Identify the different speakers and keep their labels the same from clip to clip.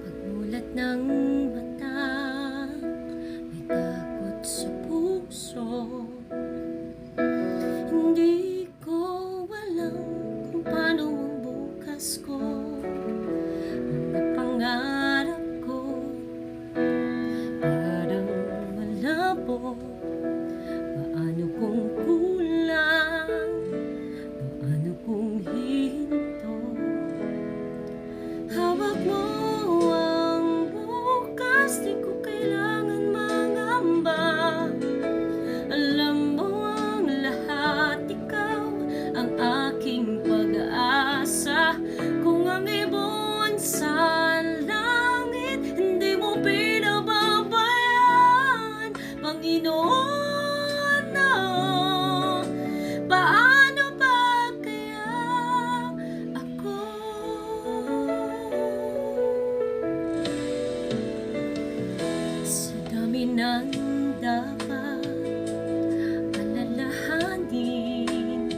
Speaker 1: Pagmulat ng mata, may takot sa puso. Hindi ko alam kung paano ang bukas ko. Mga pangarap ko parang malabo. Paano kung kulang? Paano kung hinto? Hawak mo ang bukas, di ko kailangan mangamba. Alam mo ang lahat, ikaw ang aking pag-asa. Kung ang ibon sa langit hindi mo pinababayaan, Panginoon, paano ba kaya ako? Sa dami ng dapat alalahanin,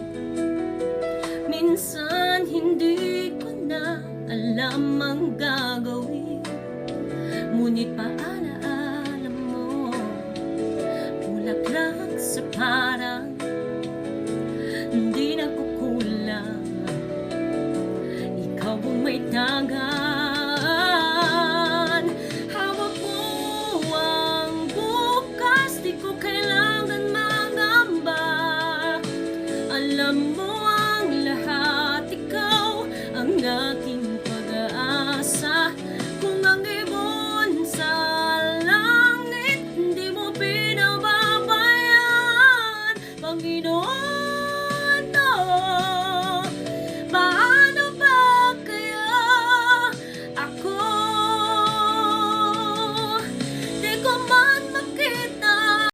Speaker 1: minsan hindi ko na alam ang gagawin.